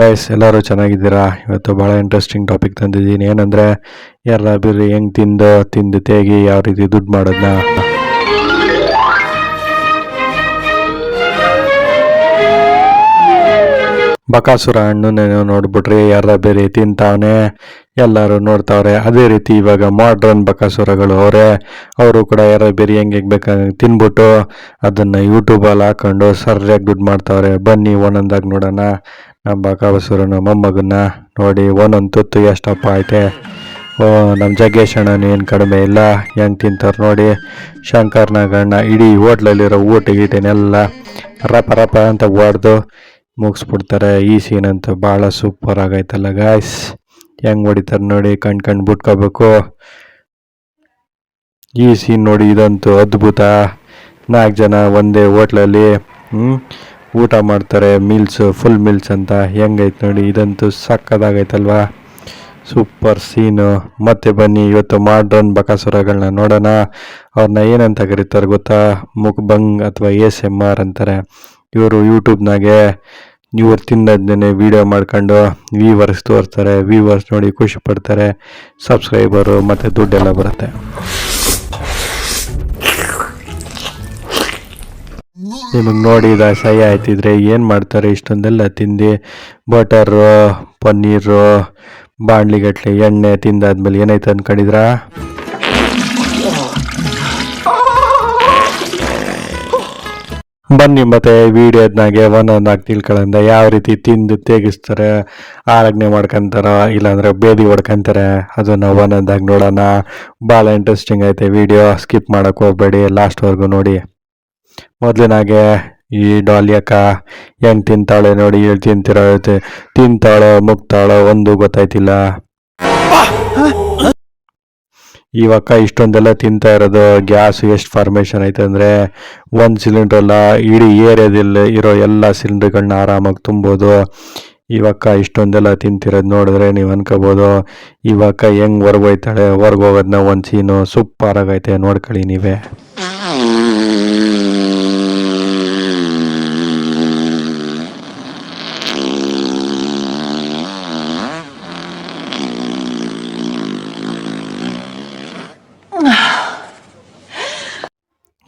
Guys ಎಲ್ಲರೂ ಚೆನ್ನಾಗಿದ್ದೀರಾ? ಇವತ್ತು ಭಾಳ ಇಂಟ್ರೆಸ್ಟಿಂಗ್ ಟಾಪಿಕ್ ತಂದಿದ್ದೀನಿ. ಏನಂದರೆ ಯಾರ ಬಿರ್ರಿ ಹೆಂಗೆ ತಿಂದು ತೇಗಿ ಯಾವ ರೀತಿ ದುಡ್ಡು ಮಾಡೋದನ್ನ. ಬಕಾಸುರ ಹಣ್ಣು ನೋಡ್ಬಿಟ್ರಿ ಯಾರ ಬೇರೆ ತಿಂತಾವನೆ, ಎಲ್ಲರೂ ನೋಡ್ತಾವ್ರೆ. ಅದೇ ರೀತಿ ಇವಾಗ ಮಾಡ್ರನ್ ಬಕಾಸುರಗಳು ಅವರು ಕೂಡ ಯಾರ ಬೇರೆ ಹೆಂಗೆ ಬೇಕಾದ್ರೆ ತಿನ್ಬಿಟ್ಟು ಅದನ್ನು ಯೂಟ್ಯೂಬಲ್ಲಿ ಹಾಕೊಂಡು ಸರಿಯಾಗಿ ದುಡ್ಡು ಮಾಡ್ತಾವ್ರೆ. ಬನ್ನಿ ಒಂದೊಂದಾಗಿ ನೋಡೋಣ. ನಮ್ಮ ಬಕಾಸುರನ ಮೊಮ್ಮಗನ್ನ ನೋಡಿ ಒಂದೊಂದು ತುತ್ತು ಎಷ್ಟಪ್ಪ ಐತೆ. ನಮ್ಮ ಜಗ್ಗೇಶ್ ಅಣ್ಣನ ಏನು ಕಡಿಮೆ ಇಲ್ಲ, ಹೆಂಗೆ ತಿಂತಾರೆ ನೋಡಿ. ಶಂಕರ್ನಾಗಣ್ಣ ಇಡೀ ಹೋಟ್ಲಲ್ಲಿರೋ ಗೀಟನೆಲ್ಲ ರಪ ಅಂತ ಹೊಡೆದು ಮುಗಿಸ್ಬಿಡ್ತಾರೆ. ಈ ಸೀನ್ ಅಂತೂ ಭಾಳ ಸೂಪರ್ ಆಗೈತಲ್ಲ ಗಾಯ್ಸ್. ಹೆಂಗೆ ಹೊಡಿತಾರೆ ನೋಡಿ, ಕಣ್ ಬಿಟ್ಕೋಬೇಕು. ಈ ಸೀನ್ ನೋಡಿ, ಇದಂತೂ ಅದ್ಭುತ. 4 ಜನ ಒಂದೇ ಹೋಟ್ಲಲ್ಲಿ ಊಟ ಮಾಡ್ತಾರೆ. ಫುಲ್ ಮೀಲ್ಸ್ ಅಂತ ಹೆಂಗೈತೆ ನೋಡಿ. ಇದಂತೂ ಸಕ್ಕದಾಗೈತಲ್ವಾ, ಸೂಪರ್ ಸೀನು. ಮತ್ತೆ ಬನ್ನಿ ಇವತ್ತು ಮಾಡ್ರನ್ ಬಕಾಸುರಗಳನ್ನ ನೋಡೋಣ. ಅವ್ರನ್ನ ಏನಂತ ಕರೀತಾರೆ ಗೊತ್ತಾ? ಮುಕ್ಬಂಗ್ ಅಥವಾ ASMR ಅಂತಾರೆ. ಇವರು ಯೂಟ್ಯೂಬ್ನಾಗೆ ಇವ್ರು ತಿನ್ನೋದನ್ನೇ ವಿಡಿಯೋ ಮಾಡ್ಕೊಂಡು ವ್ಯೂವರ್ಸ್ ತೋರಿಸ್ತಾರೆ. ವ್ಯೂವರ್ಸ್ ನೋಡಿ ಖುಷಿ ಪಡ್ತಾರೆ, ಸಬ್ಸ್ಕ್ರೈಬರು ಮತ್ತು ದುಡ್ಡೆಲ್ಲ ಬರುತ್ತೆ. ನಿಮಗೆ ನೋಡಿದ ಸಹಿ ಆಯ್ತಿದ್ರೆ ಏನು ಮಾಡ್ತಾರೆ ಇಷ್ಟೊಂದೆಲ್ಲ ತಿಂದು. ಬಟರು, ಪನ್ನೀರು, ಬಾಣ್ಲಿಗಟ್ಲೆ ಎಣ್ಣೆ ತಿಂದಾದ್ಮೇಲೆ ಏನಾಯ್ತು ಅಂದ್ಕೊಂಡಿದ್ರಾ? ಬನ್ನಿ ಮತ್ತೆ ವಿಡಿಯೋದ್ನಾಗೆ ಒಂದೊಂದಾಗಿ ತಿಳ್ಕೊಳ್ಳೋದ ಯಾವ ರೀತಿ ತಿಂದು ತೇಗಿಸ್ತಾರೆ, ಆರಗ್ನೆ ಮಾಡ್ಕೊಂತಾರ ಇಲ್ಲಾಂದ್ರೆ ಬೇದಿ ಹೊಡ್ಕೊಂತಾರೆ. ಅದನ್ನು ಒಂದೊಂದಾಗಿ ನೋಡೋಣ. ಭಾಳ ಇಂಟ್ರೆಸ್ಟಿಂಗ್ ಐತೆ ವಿಡಿಯೋ, ಸ್ಕಿಪ್ ಮಾಡೋಕೆ ಹೋಗ್ಬೇಡಿ, ಲಾಸ್ಟ್ವರೆಗೂ ನೋಡಿ. ಮೊದಲಿನಾಗೆ ಈ ಡಾಲಿಯಕ್ಕ ಹೆಂಗೆ ತಿಂತಾಳೆ ನೋಡಿ. ತಿಂತಾಳೋ ಮುಗ್ತಾಳೋ ಒಂದು ಗೊತ್ತಾಯ್ತಿಲ್ಲ. ಇವಾಗ ಇಷ್ಟೊಂದೆಲ್ಲ ತಿಂತಾ ಇರೋದು ಗ್ಯಾಸ್ ಎಷ್ಟು ಫಾರ್ಮೇಷನ್ ಐತೆ ಅಂದರೆ, ಒಂದು ಸಿಲಿಂಡ್ರಲ್ಲ ಇಡೀ ಏರಿಯಾದಲ್ಲಿ ಇರೋ ಎಲ್ಲ ಸಿಲಿಂಡರ್ಗಳನ್ನ ಆರಾಮಾಗಿ ತುಂಬೋದು. ಇವಾಗ ಇಷ್ಟೊಂದೆಲ್ಲ ತಿಂತಿರೋದು ನೋಡಿದ್ರೆ ನೀವು ಅನ್ಕೋಬೋದು ಇವಾಗ ಹೆಂಗೆ ಹೊರ್ಗೋಯ್ತಾಳೆ. ಹೊರ್ಗೋಗೋದನ್ನ ಒಂದು ಸೀನು ಸೂಪರ್ ಆಗೈತೆ, ನೋಡ್ಕೊಳ್ಳಿ ನೀವೇ.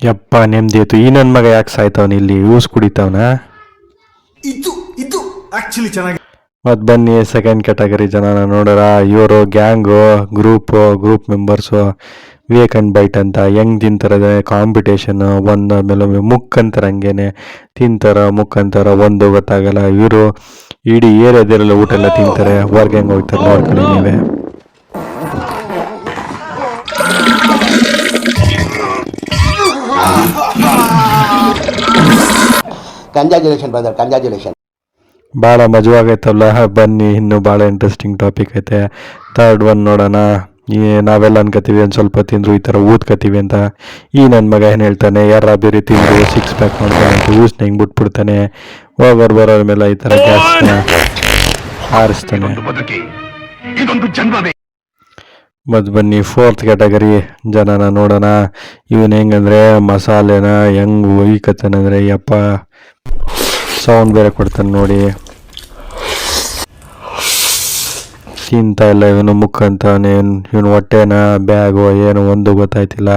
ಯಪ್ಪ ನೆಮ್ಮದಿ ಆಯ್ತು. ಈ ನನ್ನ ಮಗ ಯಾಕೆ ಸಾಯ್ತವನ ಇಲ್ಲಿ? ಯೂಸ್ ಕುಡಿತಾವನ. ಇದು ಆಕ್ಚುಲಿ ಚೆನ್ನಾಗಿ. ಮತ್ತು ಬನ್ನಿ ಸೆಕೆಂಡ್ ಕ್ಯಾಟಗರಿ ಜನನ ನೋಡೋಣ. ಇವರು gang, group members. Wake and bite ಅಂತ ಹೆಂಗೆ ತಿಂತಾರೆ ಕಾಂಪಿಟೇಷನ್. ಒಂದಾದ್ಮೇಲೆ ಮುಕ್ಕಂತಾರೆ, ಹಂಗೇನೆ ತಿಂತಾರ ಮುಕ್ಕಂತಾರ, ಒಂದು ಗೊತ್ತಾಗಲ್ಲ. ಇವರು ಇಡೀ ಏರಿಯಾದಲ್ಲೆಲ್ಲ ಊಟ ಎಲ್ಲ ತಿಂತಾರೆ. ಹೊರ್ಗೆ ಹೆಂಗೆ ಹೋಗ್ತಾರೆ ನೋಡ್ಕೊಳ್ಳಿ ನೀವೇ. Congratulation brother, congratulation. ಭಾಳ ಮಜವಾಗೈತಲ್ಲ. ಬನ್ನಿ ಇನ್ನೂ ಭಾಳ ಇಂಟ್ರೆಸ್ಟಿಂಗ್ ಟಾಪಿಕ್ ಐತೆ. ಥರ್ಡ್ ಒನ್ ನೋಡೋಣ. ನಾವೆಲ್ಲ ಅನ್ಕೋತೀವಿ ಒಂದು ಸ್ವಲ್ಪ ತಿಂದ್ರು ಈ ಥರ ಊದ್ಕೋತೀವಿ ಅಂತ. ಈ ನನ್ನ ಮಗ ಏನು ಹೇಳ್ತಾನೆ, ಯಾರ ಬೇರೆ ತಿಂದು 6 ಪ್ಯಾಕ್ ಮಾಡ್ತಾನೆ ಅಂತ ಊಸ್ನ ಹಿಂಗೆ ಬಿಟ್ಬಿಡ್ತಾನೆ. ಬರೋರ ಮೇಲೆ ಈ ಥರ ಗ್ಯಾಸ್ನ ಹಾರಿಸ್ತಾನೆ. ಮತ್ತು ಬನ್ನಿ ಫೋರ್ತ್ ಕ್ಯಾಟಗರಿ ಜನನ ನೋಡೋಣ. ಇವನು ಹೆಂಗಂದ್ರೆ ಮಸಾಲೆನ ಹೆಂಗೆ ಒಯ್ಕತ್ತಾನಂದರೆ ಯಪ್ಪ, ಸೌಂಡ್ ಬೇರೆ ಕೊಡ್ತಾನೆ ನೋಡಿ. ತಿಂತ ಇಲ್ಲ ಇವನು, ಮುಕ್ಕಂತಾನೆ. ಇವನು ಹೊಟ್ಟೆನ ಬ್ಯಾಗು ಏನು ಒಂದು ಗೊತ್ತಾಯ್ತಿಲ್ಲ,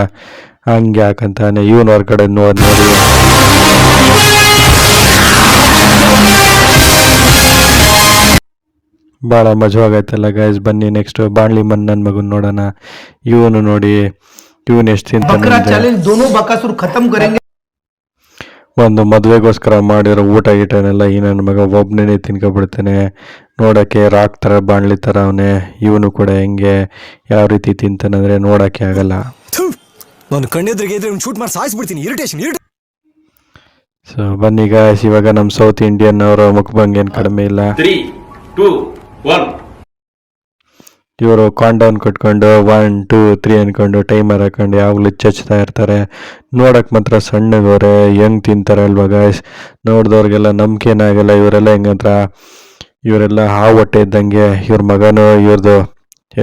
ಹಂಗೆ ಹಾಕಂತಾನೆ. ಇವನು ಹೊರಗಡೆ ನೋಡಿ. ಭಾಳ ಮಜವಾಗೈತಲ್ಲ ಗೈಸ್. ಬನ್ನಿ ನೆಕ್ಸ್ಟ್ ಬಾಣ್ಲಿ ನನ್ನ ಮಗನ ನೋಡೋಣ. ಇವನು ನೋಡಿ, ಇವನು ಎಷ್ಟು ತಿಂತಾನೆ. ಒಂದು ಮದುವೆಗೋಸ್ಕರ ಮಾಡಿರೋ ಊಟನೆಲ್ಲ ಈ ನನ್ನ ಮಗ ಒಬ್ಬನೇ ತಿನ್ಕೊಬಿಡ್ತಾನೆ. ನೋಡೋಕ್ಕೆ ರಾಕ್ ಥರ ಬಾಣ್ಲಿ ಥರ ಅವನೇ. ಇವನು ಕೂಡ ಹೆಂಗೆ ಯಾವ ರೀತಿ ತಿಂತಾನಂದರೆ ನೋಡೋಕ್ಕೆ ಆಗಲ್ಲ. ಸೊ ಬನ್ನಿ ಗಾಯ್ಸ್, ಇವಾಗ ನಮ್ಮ ಸೌತ್ ಇಂಡಿಯನ್ ಅವರ ಮುಖಭಂಗ ಏನು ಕಡಿಮೆ ಇಲ್ಲ. 3, 2, 1. ಇವರು ಕಾಂಡೌನ್ ಕಟ್ಕೊಂಡು 1, 2, 3 ಅನ್ಕೊಂಡು ಟೈಮರ್ ಹಾಕೊಂಡು ಯಾವಾಗಲೂ ಚಚ್ತಾ ಇರ್ತಾರೆ. ನೋಡೋಕೆ ಮಾತ್ರ ಸಣ್ಣಗವ್ರೆ, ಹೆಂಗೆ ತಿಂತಾರೆ ಅಲ್ವಾ ಗಾಯ್ಸ್. ನೋಡಿದವ್ರಿಗೆಲ್ಲ ನಂಬಿಕೆನಾಗಲ್ಲ. ಇವರೆಲ್ಲ ಹೆಂಗಂತ, ಇವರೆಲ್ಲ ಹಾವು ಹೊಟ್ಟೆ ಇದ್ದಂಗೆ. ಇವ್ರ ಮಗನೂ ಇವ್ರದ್ದು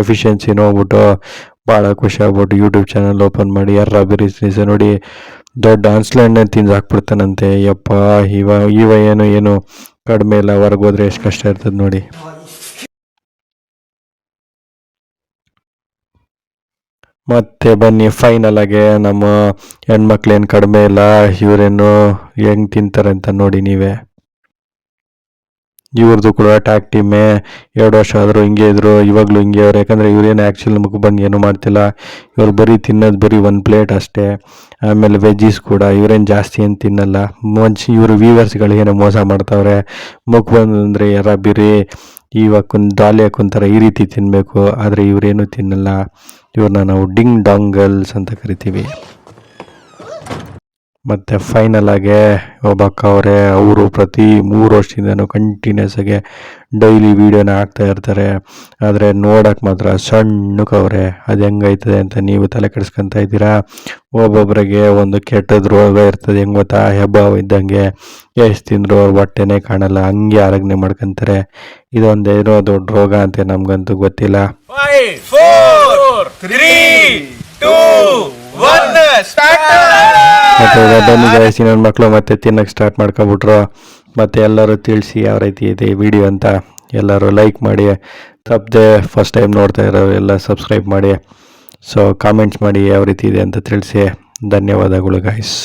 ಎಫಿಷಿಯನ್ಸಿ ನೋಡ್ಬಿಟ್ಟು ಭಾಳ ಖುಷಿ ಆಗ್ಬಿಟ್ಟು ಯೂಟ್ಯೂಬ್ ಚಾನಲ್ ಓಪನ್ ಮಾಡಿ ಯಾರ ಬಿರಿಸ್ ನೋಡಿ ದೊಡ್ಡ ಹನ್ಸ್ಲೆಣ್ಣೆ ತಿಂದು ಹಾಕ್ಬಿಡ್ತಾನಂತೆ. ಯಪ್ಪ, ಇವ ಏನು ಕಡಿಮೆ ಇಲ್ಲ, ಹೊರಗೆ ಹೋದ್ರೆ ಎಷ್ಟು ಕಷ್ಟ ಇರ್ತದೆ ನೋಡಿ. ಮತ್ತೆ ಬನ್ನಿ ಫೈನಲ್ ಆಗಿ ನಮ್ಮ ಹೆಣ್ಮಕ್ಳೇನು ಕಡಿಮೆ ಇಲ್ಲ, ಇವರೇನು ಹೆಂಗ್ ತಿಂತಾರೆ ಅಂತ ನೋಡಿ ನೀವೇ. ಇವ್ರದ್ದು ಕೂಡ ಟ್ಯಾಗ್ ಟೀಮೇ, 2 ವರ್ಷ ಆದರೂ ಹಿಂಗೆ ಇದ್ರು, ಇವಾಗಲೂ ಹಿಂಗೆ ಅವ್ರು. ಯಾಕಂದರೆ ಇವ್ರೇನು ಆ್ಯಕ್ಚುಲಿ ನಮಗೆ ಬಂದು ಏನೂ ಮಾಡ್ತಿಲ್ಲ, ಇವ್ರು ಬರೀ ತಿನ್ನೋದು ಬರೀ 1 ಪ್ಲೇಟ್ ಅಷ್ಟೇ. ಆಮೇಲೆ ವೆಜ್ಜೀಸ್ ಕೂಡ ಇವರೇನು ಜಾಸ್ತಿ ಏನು ತಿನ್ನಲ್ಲ. ಇವರು ವ್ಯೂವರ್ಸ್ಗಳಿಗೇನೋ ಮೋಸ ಮಾಡ್ತಾವ್ರೆ. ಮುಖ ಬಂದಂದರೆ ಯಾರ ಬಿರಿ ಇವಾಗ ದಾಲಿ ಹಾಕೊಂತಾರೆ, ಈ ರೀತಿ ತಿನ್ನಬೇಕು. ಆದರೆ ಇವರೇನು ತಿನ್ನಲ್ಲ. ಇವ್ರನ್ನ ನಾವು ಡಿಂಗ್ ಡಾಂಗ್ ಗರ್ಲ್ಸ್ ಅಂತ ಕರಿತೀವಿ. ಮತ್ತು ಫೈನಲ್ ಆಗಿ ಒಬ್ಬಕ್ಕ ಅವರೇ, ಅವರು ಪ್ರತಿ 3 ವರ್ಷದಿಂದನೂ ಕಂಟಿನ್ಯೂಸ್ ಆಗಿ ಡೈಲಿ ವೀಡಿಯೋನ ಹಾಕ್ತಾ ಇರ್ತಾರೆ. ಆದರೆ ನೋಡೋಕೆ ಮಾತ್ರ ಸಣ್ಣಕ್ಕವ್ರೆ. ಅದು ಹೆಂಗೈತದೆ ಅಂತ ನೀವು ತಲೆ ಕೆಡಿಸ್ಕೊತಾ ಇದ್ದೀರಾ. ಒಬ್ಬೊಬ್ಬರಿಗೆ ಒಂದು ಕೆಟ್ಟದ ರೋಗ ಇರ್ತದೆ, ಹೆಂಗೆ ಗೊತ್ತಾ, ಹೆಬ್ಬ ಇದ್ದಂಗೆ. ಎಷ್ಟು ತಿಂದರೂ ಅವ್ರ ಹೊಟ್ಟೆನೇ ಕಾಣಲ್ಲ, ಹಂಗೆ ಆರೋಗ್ಯ ಮಾಡ್ಕೊತಾರೆ. ಇದೊಂದು ಏನೋ ದೊಡ್ಡ ರೋಗ ಅಂತ ನಮಗಂತೂ ಗೊತ್ತಿಲ್ಲ. 5, 4, 3, 2, 1 ಸ್ಟಾರ್ಟ್. ಮತ್ತು ಬನ್ನಿ ಗಾಯ್ಸ್, ನನ್ನ ಮಕ್ಕಳು ಮತ್ತೆ ತಿನ್ನೋಕ್ಕೆ ಸ್ಟಾರ್ಟ್ ಮಾಡ್ಕೊಬಿಟ್ರು. ಮತ್ತು ಎಲ್ಲರೂ ತಿಳಿಸಿ ಯಾವ ರೀತಿ ಇದೆ ಈ ವಿಡಿಯೋ ಅಂತ. ಎಲ್ಲರೂ ಲೈಕ್ ಮಾಡಿ, ತಪ್ಪದೆ ಫಸ್ಟ್ ಟೈಮ್ ನೋಡ್ತಾ ಇರೋರು ಎಲ್ಲ ಸಬ್ಸ್ಕ್ರೈಬ್ ಮಾಡಿ. ಸೊ ಕಾಮೆಂಟ್ಸ್ ಮಾಡಿ ಯಾವ ರೀತಿ ಇದೆ ಅಂತ ತಿಳಿಸಿ. ಧನ್ಯವಾದಗಳು ಗಾಯ್ಸ್.